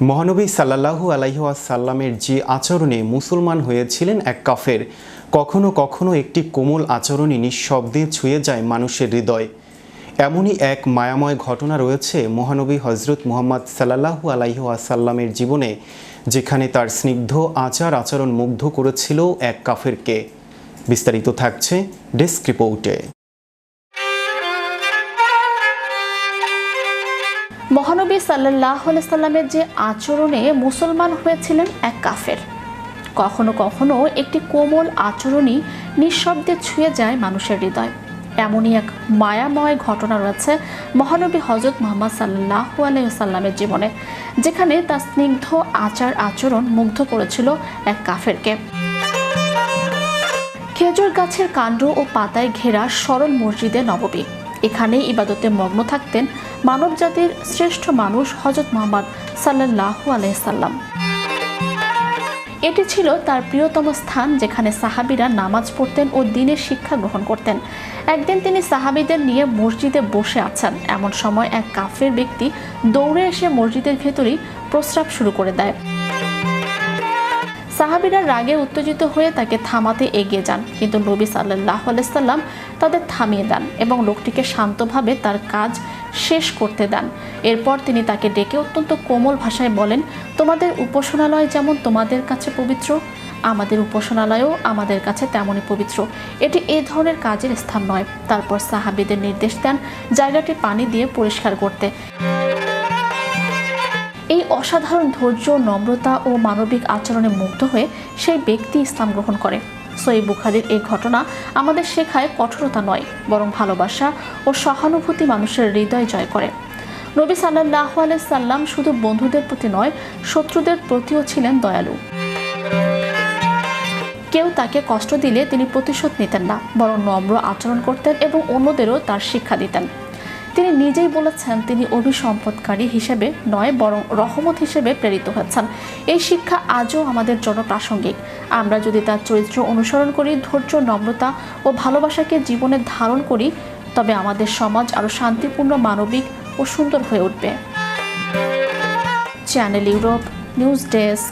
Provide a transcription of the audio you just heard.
মহানবী সাল্লাল্লাহু আলাইহি ওয়াসাল্লামের যে আচরণে মুসলমান হয়েছিলেন এক কাফের, কখনো কখনো একটি কোমল আচরণই নিঃশব্দে ছুঁয়ে যায় মানুষের হৃদয়। এমনই এক মায়াময় ঘটনা রয়েছে মহানবী হজরত মুহাম্মদ সাল্লাল্লাহু আলাইহি ওয়াসাল্লামের জীবনে, যেখানে তার স্নিগ্ধ আচার আচরণ মুগ্ধ করেছিল এক কাফেরকে। বিস্তারিত থাকছে ডেস্ক রিপোর্টে। মহানবী সাল্লাল্লাহু আলাইহি সাল্লামের যে আচরণে মুসলমান হয়েছিলেন এক কাফের, কখনো কখনো একটি কোমল আচরণই নিঃশব্দে ছুঁয়ে যায় মানুষের হৃদয়। এমনই এক মায়াময় ঘটনা রয়েছে মহানবী হযরত মুহাম্মদ সাল্লাল্লাহু আলাইহি সাল্লামের জীবনে, যেখানে তার স্নিগ্ধ আচার আচরণ মুগ্ধ করেছিল এক কাফেরকে। খেজুর গাছের কাণ্ড ও পাতায় ঘেরা সরল মসজিদে নববী, এখানে ইবাদতে মগ্ন থাকতেন মানব জাতির শ্রেষ্ঠ মানুষ হযরত মুহাম্মদ সাল্লাল্লাহু আলাইহি সাল্লাম। এটি ছিল তার প্রিয়তম স্থান, যেখানে সাহাবীরা নামাজ পড়তেন ও দ্বীনের শিক্ষা গ্রহণ করতেন। একদিন তিনি সাহাবীদের নিয়ে মসজিদে বসে আছেন, এমন সময় এক কাফের ব্যক্তি দৌড়ে এসে মসজিদের ভেতরেই প্রস্রাব শুরু করে দেয়। সাহাবীরা রাগে উত্তেজিত হয়ে তাকে থামাতে এগিয়ে যান, কিন্তু নবী সাল্লাল্লাহু আলাইহি সাল্লাম তাদের থামিয়ে দেন এবং লোকটিকে শান্তভাবে তার কাজ শেষ করতে দেন। এরপর তিনি তাকে ডেকে অত্যন্ত কোমল ভাষায় বলেন, তোমাদের উপাসনালয় যেমন তোমাদের কাছে পবিত্র, আমাদের উপাসনালয়ও আমাদের কাছে তেমনই পবিত্র। এটি এই ধরনের কাজের স্থান নয়। তারপর সাহাবীদের নির্দেশ দেন জায়গাটি পানি দিয়ে পরিষ্কার করতে। এই অসাধারণ ধৈর্য, নম্রতা ও মানবিক আচরণে মুগ্ধ হয়ে সেই ব্যক্তি ইসলাম গ্রহণ করে। সহিহ বুখারীর এই ঘটনা আমাদের শেখায় কঠোরতা নয়, বরং ভালোবাসা ও সহানুভূতি মানুষের হৃদয় জয় করে। নবী সাল্লাল্লাহু আলাইহি সাল্লাম শুধু বন্ধুদের প্রতি নয়, শত্রুদের প্রতিও ছিলেন দয়ালু। কেউ তাকে কষ্ট দিলে তিনি প্রতিশোধ নিতেন না, বরং নম্র আচরণ করতেন এবং অন্যদেরও তার শিক্ষা দিতেন। তিনি নিজেই বলেছেন, তিনি অভিসম্পদকারী হিসেবে নয়, বরং রহমত হিসেবে প্রেরিত হয়েছেন। এই শিক্ষা আজও আমাদের জন্য প্রাসঙ্গিক। আমরা যদি তার চরিত্র অনুসরণ করি, ধৈর্য, নম্রতা ও ভালোবাসাকে জীবনে ধারণ করি, তবে আমাদের সমাজ আরও শান্তিপূর্ণ, মানবিক ও সুন্দর হয়ে উঠবে। Channel Europe news desk.